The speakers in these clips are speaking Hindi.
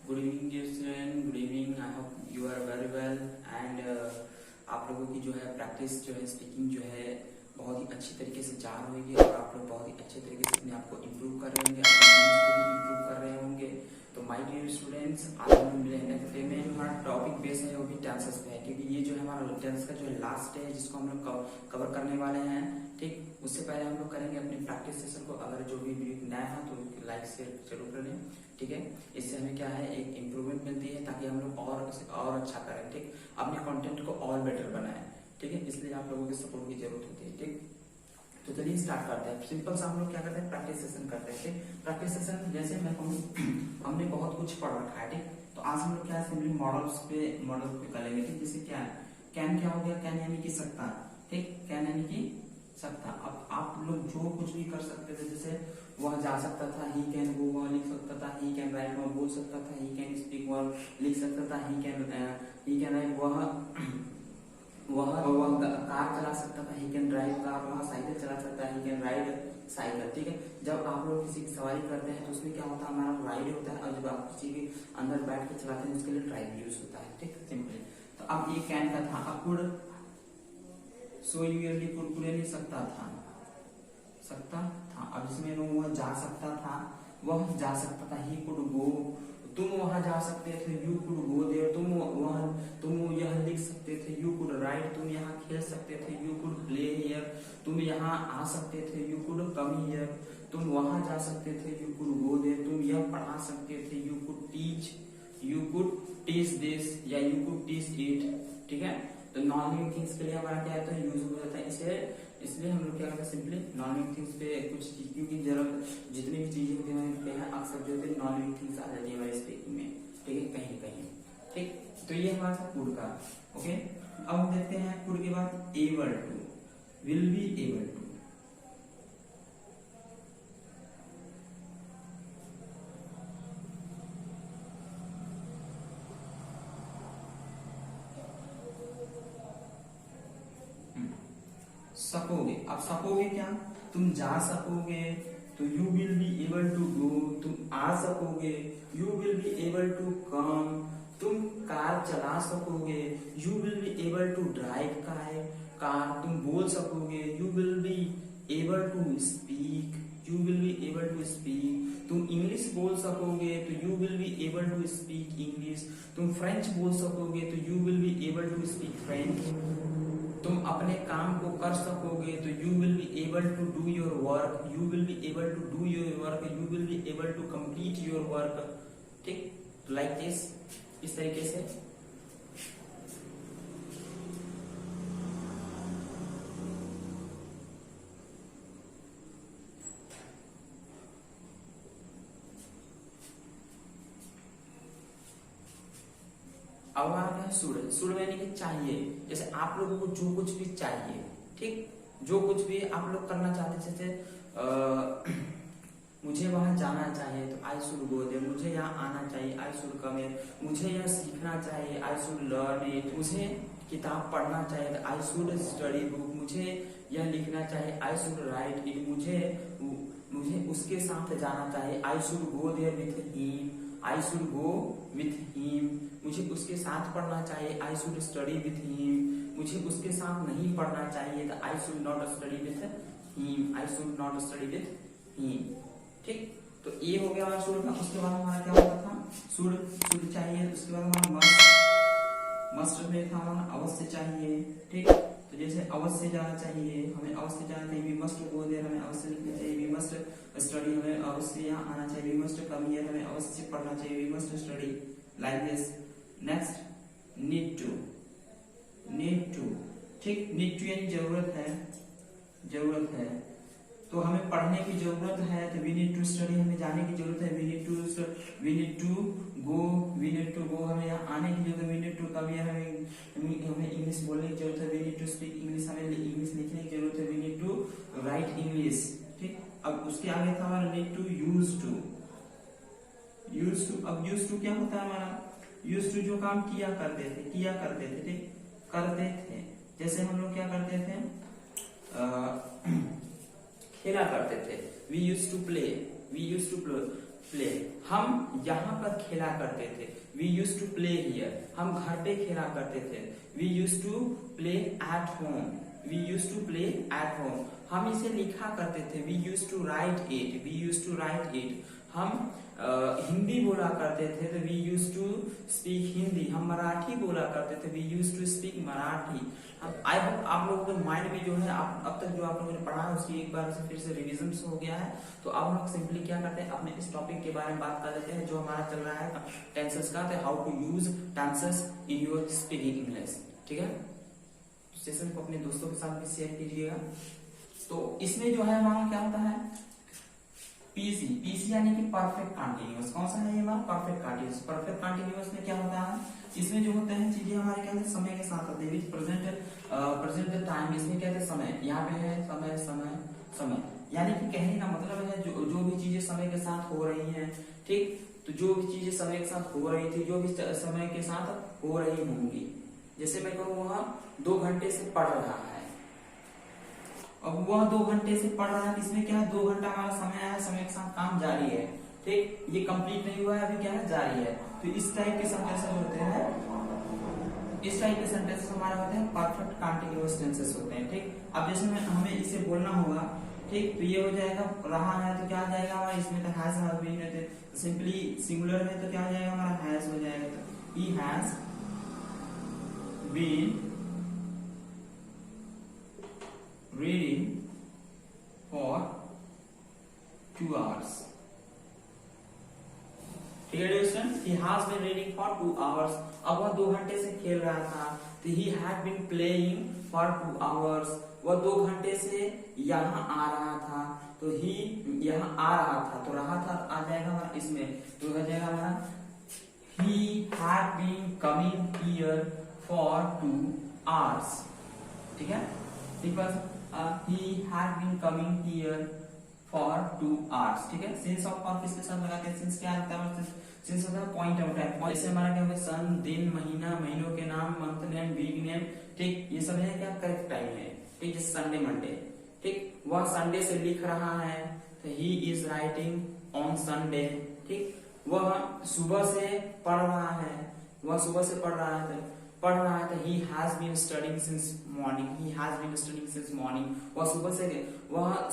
Good evening dear student, good evening. I hope you are very well and आप लोगों की जो है प्रैक्टिस जो है स्पीकिंग जो है बहुत ही अच्छी तरीके से जा रही होगी और आप लोग बहुत ही अच्छे तरीके से अपने आप को इम्प्रूव कर रहे होंगे, अपने इंग्लिश को भी इम्प्रूव कर रहे होंगे। तो माय डियर स्टूडेंट्स, आज हम मिले नेक्स्ट डे में हमारा टॉपिक बेस है वो भी टेंसेस पे है, क्योंकि ये जो है हमारा टेंस का जो है लास्ट डे है जिसको हम लोग कवर करने वाले हैं। ठीक, उससे पहले हम लोग करेंगे अपने प्रैक्टिस सेशन को। अगर जो भी वीडियो नया है तो लाइक शेयर जरूर करें, ठीक है। इससे हमें क्या है एक इम्प्रूवमेंट मिलती है ताकि हम लोग और अच्छा करें, ठीक, अपने कंटेंट को और बेटर बनाएं, ठीक है। इसलिए आप लोगों के सपोर्ट की जरूरत होती है, ठीक। तो चलिए स्टार्ट करते हैं। सिंपल सा हम लोग क्या करते हैं, प्रैक्टिस सेशन करते हैं, ठीक। प्रैक्टिस सेशन जैसे हमने बहुत कुछ पढ़ रखा है, ठीक। तो आज हम लोग क्या है सिंपली मॉडल पे करेंगे, ठीक। जैसे क्या है, कैन क्या हो गया, कैन यानी कि सकता, ठीक, कैन यानी कि सकता। अब आप लोग जो कुछ भी कर सकते थे, जैसे वह जा सकता था, ही कैन गो, वह लिख सकता था, ही कैन राइट, वह बोल सकता था, ही कैन स्पीक, वह लिख सकता था, ही कैन राइट, वह कार चला सकता था, ही कैन ड्राइव कार, वह साइकिल चला सकता है, ही कैन राइड साइकिल, ठीक है। जब आप लोग किसी की सवारी करते हैं तो उसमें क्या होता है, हमारा राइड होता है, और जब आप किसी के अंदर बैठ के चलाते हैं उसके लिए ड्राइव यूज होता है, ठीक, सिंपली। तो अब ये कैन का था, अब कुड, सो यूजली कुड नहीं सकता था, अब जिसमें वह जा सकता था, वह जा सकता था, ही कुड गो, तुम वहां जा सकते थे, यू कुड गो देयर, तुम यह लिख सकते थे, यू कुड राइट, तुम यहाँ खेल सकते थे, यू कुड प्ले हियर, तुम यहाँ आ सकते थे, यू कुड कम हियर, तुम वहां जा सकते थे, यू कुड गो देयर, तुम यह पढ़ा सकते थे, यू कुड टीच दिस या यू कुड टीच इट, ठीक है। तो नॉन लिविंग थिंग्स के लिए हमारा क्या है, यूज हो जाता है। इसलिए हम लोग क्या करते हैं, सिंपली नॉन लिविंग थिंग्स पे कुछ चीजों की जरूरत, जितनी भी चीजें होती हैं अक्सर जो होते हैं नॉन लिविंग थिंग्स आ जाती है हमारे स्पीकिंग में, ठीक है, कहीं कहीं, ठीक। तो ये हमारा था कुड का, ओके। अब हम देखते हैं कुड के बाद able to, will be able to. सकोगे, अब सकोगे क्या, तुम जा सकोगे, तो you will be able to go, तुम आ सकोगे, you will be able to come, तुम कार चला सकोगे, you will be able to drive car, तुम बोल सकोगे, you will be able to speak, you will be able to speak, तुम इंग्लिश बोल सकोगे, तो you will be able to speak English, तुम फ्रेंच बोल सकोगे, तो you will be able to speak French, तुम अपने काम को कर सकोगे, तो you will be able to do your work, you will be able to do your work, you will be able to complete your work, ठीक, लाइक दिस, इस तरीके से। अब हमारा क्या है, सुड यानी कि चाहिए। जैसे आप लोगों को जो कुछ भी चाहिए, ठीक, जो कुछ भी आप लोग करना चाहते, जैसे मुझे वहां जाना चाहिए तो आई शुड गो देयर, मुझे यहाँ आना चाहिए आई शुड कम हियर, मुझे यह सीखना चाहिए आई शुड लर्न इट, मुझे किताब पढ़ना चाहिए तो आई शुड स्टडी बुक, मुझे यह लिखना चाहिए आई शुड राइट इट, मुझे उसके साथ जाना चाहिए I should go there with him, I should go with him, मुझे उसके साथ पढ़ना चाहिए I should study with him, मुझे उसके साथ नहीं पढ़ना चाहिए तो I should not study with him, I should not study with him, ठीक। तो ये हो गया हमारा शुड का। उसके बाद हमारा क्या होता था, शुड चाहिए, उसके बाद हमारा मस्ट में था हमारा अवश्य चाहिए, ठीक। तो जैसे अवश्य जाना चाहिए, हमें अवश्य जाना चाहिए, वी मस्ट गो देयर, हमें अवश्य लिखना चाहिए, वी मस्ट स्टडी, हमें अवश्य यहाँ आना चाहिए, वी मस्ट कम हियर, हमें अवश्य पढ़ना चाहिए, we must study, like this. Next need to, ठीक, नीड टू यानी जरूरत है, तो हमें पढ़ने की जरूरत है, तो वी नीड टू स्टडी, हमें जाने की जरूरत है, वी नीड टू गो, हमें यहाँ आने की जरूरत है, we need to come here, हमें इंग्लिश बोलने की जरूरत है, we need to speak English, हमें इंग्लिश लिखने की जरूरत है, we need to write English, ठीक। अब उसके आगे था हमारा नीड टू, यूज टू। अब यूज टू क्या होता है हमारा, यूज टू जो काम किया करते थे, ठीक, करते थे। जैसे हम लोग क्या करते थे, खेला करते थे, we use to play, play, हम यहाँ पर खेला करते थे। We use to play here, हम घर पे खेला करते थे। We use to play at home, we use to play at home, हम इसे लिखा करते थे। We use to write it, we use to write it, हम हिंदी बोला करते थे तो we use to speak Hindi, हम मराठी बोला करते थे। We use to speak Marathi. I hope आप लोगों के माइंड में जो है अब तक जो आप लोगों ने पढ़ा है उसकी एक बार से फिर से रिवीजन हो गया है। तो अब हम लोग सिंपली क्या करते हैं, अपने इस टॉपिक के बारे में बात कर लेते हैं जो हमारा चल रहा है टेंसेस का, तो how to use tenses in your speaking English. ठीक है, सेशन को अपने दोस्तों के साथ भी शेयर कीजिएगा। तो इसमें जो है हमारा क्या होता है, पीसी, पीसी यानी कि परफेक्ट कंटीन्यूअस। कौन सा है ये हमारा परफेक्ट कंटीन्यूअस। परफेक्ट कंटीन्यूअस में क्या होता है, इसमें जो होते हैं चीजें हमारे क्या है समय के साथ होते हैं, विच प्रेजेंट टाइम, इसमें क्या है समय, यहाँ पे है समय समय समय, यानी कि कहने का मतलब है जो भी चीजें समय के साथ हो रही हैं, ठीक, तो जो भी चीजें समय के साथ हो रही थी, जो भी समय के साथ हो रही होंगी। जैसे मैं कहूँ वह 2 घंटे से पढ़ रहा है, अब वह 2 घंटे से पढ़ रहा है, इसमें क्या है 2 घंटा हमारा समय है, समय के साथ काम जारी है, ठीक, ये कंप्लीट नहीं हुआ है, अभी क्या है जारी है। तो इस टाइप के सेंटेंसेस होते हैं, इस टाइप के सेंटेंसेस हमारे होते हैं परफेक्ट कंटीन्यूअस टेंसेस होते हैं। ठीक, अब जैसे हमें इसे बोलना होगा, ठीक, तो ये हो जाएगा रहा है तो क्या आ जाएगा हमारा, इसमें तो हैज हैव बीन है, सिंपली सिंगुलर है तो क्या आ जाएगा हमारा हैज हो जाएगा। तो he has been reading for 2 hours. ठीक है दोस्तों, he has been reading for 2 hours. अब वह 2 घंटे से खेल रहा था, तो he had been playing for 2 hours. वह 2 घंटे से यहाँ आ रहा था, तो he यहाँ आ रहा था, तो रहा था आ जाएगा हमारा इसमें, तो हो जाएगा हमारा he had been coming here for 2 hours. ठीक है, ठीक बात। he had been coming here for 2 hours. ठीक है, सिंस ऑफ और किसके साथ लगाते हैं, सिंस क्या आता है, सिंस होता है पॉइंट ऑफ टाइम। जैसे हमारा क्या होगा सन, दिन, महीना, महीनों के नाम, मंथ नेम, वीक नेम, ठीक, ये सब है क्या करेक्ट टाइम है। ठीक, जैसे संडे मंडे, ठीक, वह संडे से लिख रहा है, तो he is writing on Sunday. ठीक, वह सुबह से पढ़ रहा है, वह सुबह से पढ़ रहा है, पढ़ रहा है, तो he has been studying since morning. He has been studying since morning. वह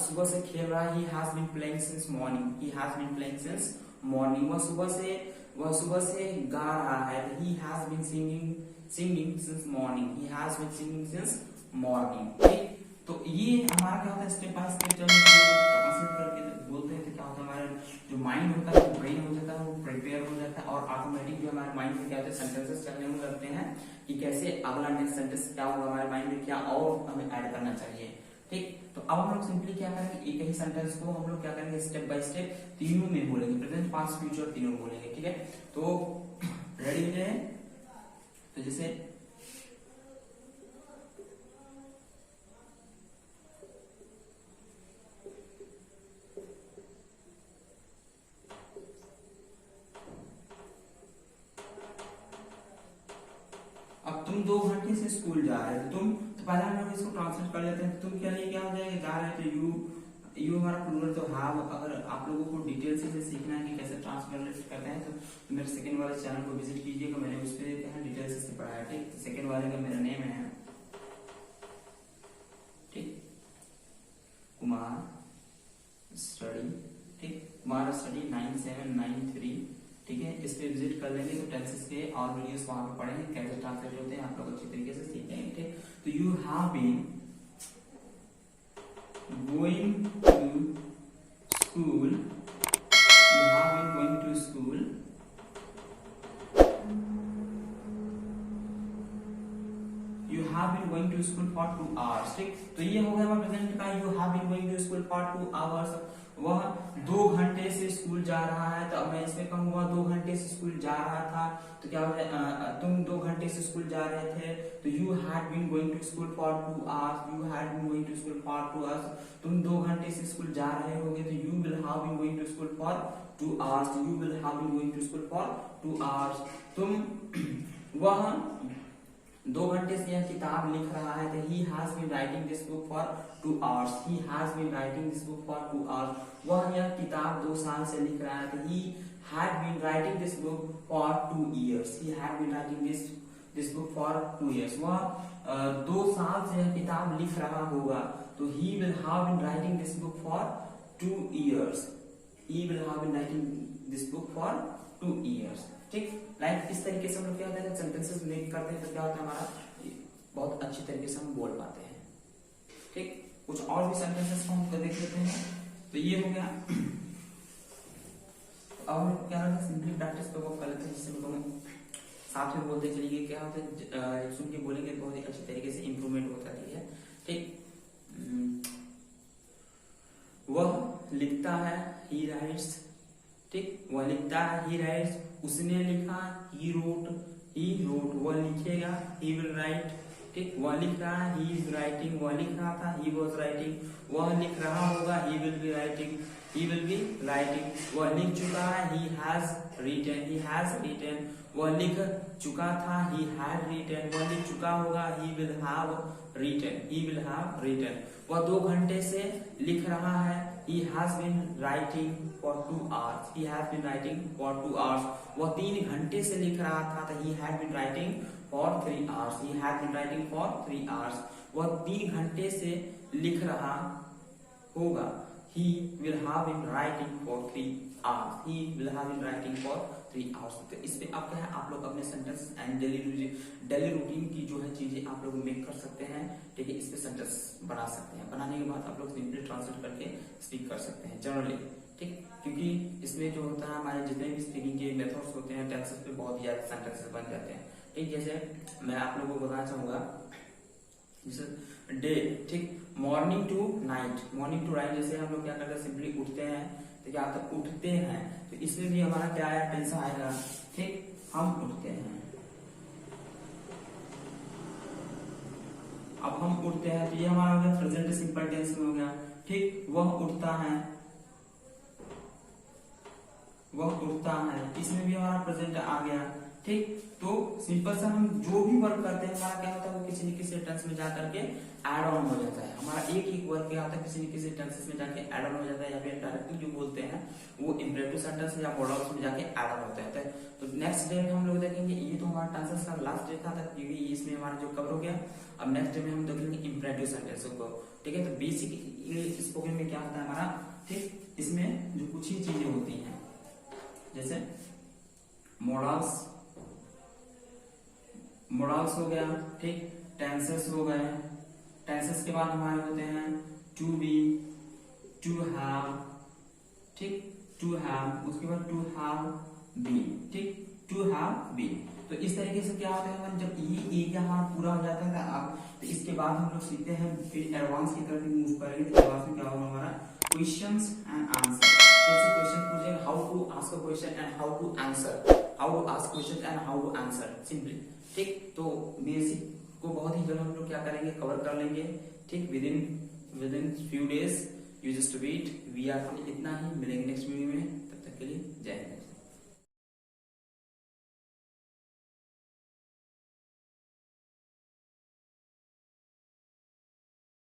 सुबह से खेल रहा है, he has been playing since morning. He has been playing since morning. वह सुबह से गा रहा है, तो he has been singing since morning. He has been singing since morning. ठीक, तो ये हमारा क्या होता है, स्टेप बाय स्टेप जब ट्रांसलेट करके बोलते हैं तो क्या होता है, हमारा जो माइंड होता है, जो ब्रेन हो जाता है, वो प्रिपेयर हो जाता है और ऑटोमेटिक जो हमारे माइंड में क्या होता है सेंटेंसेस चलने में लगते हैं कि कैसे अगला नेक्स्ट सेंटेंस क्या होगा, हमारे माइंड में क्या और हमें ऐड करना चाहिए। ठीक, तो अब हम लोग सिंपली क्या करेंगे, एक ही सेंटेंस को हम लोग क्या करेंगे स्टेप बाय स्टेप तीनों में बोलेंगे, प्रेजेंट पास्ट फ्यूचर तीनों बोलेंगे। ठीक है, तो रेडी हो जाए। तो जैसे तुम 2 घंटे से स्कूल जा रहे थे, तुम, तो पहले हम लोग इसको ट्रांसलेट कर लेते हैं। तुम क्या लेके आ जाएगा, जा रहे थे, यू हमारा प्लूरल तो हैव। अगर आप लोगों को डिटेल से सीखना है कि कैसे ट्रांसलेट करते हैं तो मेरे सेकंड वाले चैनल को विजिट कीजिएगा, मैंने उस पर डिटेल से पढ़ाया है। ठीक, सेकंड वाले का मेरा नेम है, ठीक, कुमार स्टडी, ठीक, कुमार स्टडी 9793। ठीक है, इस पे विजिट कर लेंगे तो टेंसेस के और वीडियोस वहां पे पढ़ेंगे कैसे ट्रांसलेट होते हैं, आप लोग अच्छी तरीके से सीख जाएंगे। ठीक, तो you have been going to school, you have been going to school, you have been going to school for 2 hours। ठीक, तो ये हो गया हमारा प्रेजेंट का, you have been going to school for 2 hours। वह 2 घंटे से स्कूल जा रहा है, तो अब मैं इसमें कहूंगा 2 घंटे से स्कूल जा रहा था, तो क्या हो जाए, तुम 2 घंटे से स्कूल जा रहे थे, तो you had been going to school for 2 hours, you had been going to school for 2 hours। तुम 2 घंटे से स्कूल जा रहे होगे, तो you will have been going to school for 2 hours, you will have been going to school for 2 hours। तुम वह 2 घंटे से यह किताब लिख रहा है। तो he has been writing this book for 2 hours. He has been writing this book for 2 hours. वह यह किताब 2 साल से लिख रहा है। तो he had been writing this book for 2 years. He had been writing this book for 2 years. वह 2 साल से यह किताब लिख रहा होगा। तो he will have been writing this book for 2 years. He will have been writing this book for 2 years. ठीक, लाइक इस तरीके से हम लोग क्या होता है, सेंटेंसेस मेक करते हैं तो क्या होता है हमारा बहुत अच्छी तरीके से हम बोल पाते हैं। ठीक, कुछ और भी सेंटेंसेस को हम देख लेते हैं। तो ये हो गया। अब हम क्या करते हैं, सिंपली प्रैक्टिस पे वर्क कर लेते हैं, जिससे हम साथ में बोलते चलिए क्या होता है, सुन के बोलेंगे बहुत ही अच्छी तरीके से इंप्रूवमेंट होता है। ठीक, वह लिखता है, ही राइट्स। ठीक, वह लिखता है, ही राइट्स। उसने लिखा, ही रोट, ही रोट। वह लिखेगा, ही विल राइट। ठीक, वह लिख रहा है, ही इज राइटिंग। वह लिख रहा था, ही वाज राइटिंग। वह लिख रहा होगा, he will be writing, he will be writing. वह लिख चुका है, he has written, he has written. वह लिख चुका था, ही हैड रिटन। वह लिख चुका होगा, he will have written, he will have written. वह 2 घंटे से लिख रहा है, he has been writing for 2 hours. He has been writing for 2 hours. वह 3 घंटे से लिख रहा था, तो he had been writing for 3 hours. He had been writing for 3 hours. वह 3 घंटे से लिख रहा होगा, he will have been writing for 3 hours. He will have been writing for 3 hours. तो इस पे आप क्या है, आप लोग अपने सेंटेंस एंड डेली रूटीन की जो है चीजें आप लोग मेक कर सकते हैं। ठीक है, इस पे सेंटेंस बना सकते हैं। बनाने के बाद आप लोग सिंपली ट्रांसलेट करके स्पीक कर सकते हैं जनरली। ठीक, क्योंकि इसमें जो होता है हमारे जितने भी स्पीकिंग के मेथड्स होते हैं, टेंसेस पे बहुत ज्यादा सेंटेंसेस बन जाते हैं। ठीक, जैसे मैं आप लोगों को बताना चाहूंगा, जैसे डे, ठीक, morning to night. Morning to night जैसे हम लोग क्या करते हैं, सिंपली उठते हैं। तो क्या होता है, उठते हैं। तो इसमें भी हमारा क्या है, टेंस आएगा। ठीक, हम उठते हैं। अब हम उठते हैं, तो ये हमारा हो गया प्रेजेंट सिंपल टेंस में हो गया। ठीक, वह उठता है, वह उठता है। इसमें भी हमारा प्रेजेंट आ गया। ठीक, तो सिंपल सा हम जो भी वर्क करते हैं हमारा क्या होता है, वो किसी न किसी टेंस में जाकर के एड ऑन हो जाता है। हमारा एक ही वर्क क्या होता है, किसी न किसी टेंसेस में जाके एड ऑन हो जाता है, या फिर डायरेक्टली जो बोलते हैं वो इंपरेटिव सेंटेंस या मॉडल्स में जाके एड ऑन होता है। तो नेक्स्ट डे में हम लोग देखेंगे, ये तो हमारा टेंसेस का लास्ट डे था, क्योंकि इसमें हमारा जो कवर हो गया। अब नेक्स्ट डे में हम देखेंगे इंपरेटिव सेंटेंस को। ठीक है, तो बेसिक स्पोकन में क्या होता है हमारा, ठीक, इसमें जो कुछ ही चीजें होती हैं, जैसे मॉडल्स, मॉडल्स हो गया। ठीक, टेंसेस हो गए। टेंसेस के बाद हमारे होते हैं टू बी, टू हैव। ठीक, टू हैव, उसके बाद टू हैव बीन। ठीक, टू हैव बीन। तो इस तरीके से क्या होता है, जब ये एरिया हमारा पूरा हो जाता है अब, तो इसके बाद हम लोग सीखते हैं, फिर एडवांस की तरफ मूव करेंगे। एडवांस में क्या होगा हमारा, क्वेश्चंस एंड आंसर। कैसे क्वेश्चन पूछेगा, how to ask a question and how to answer, how to ask question and how to answer simply. ठीक, तो बेसिक को बहुत ही जल्द हम लोग क्या करेंगे, कवर कर लेंगे। ठीक, within few days, you just wait. We are इतना ही, मिलेंगे नेक्स्ट वीडियो में। तब तक के लिए जय हिंद।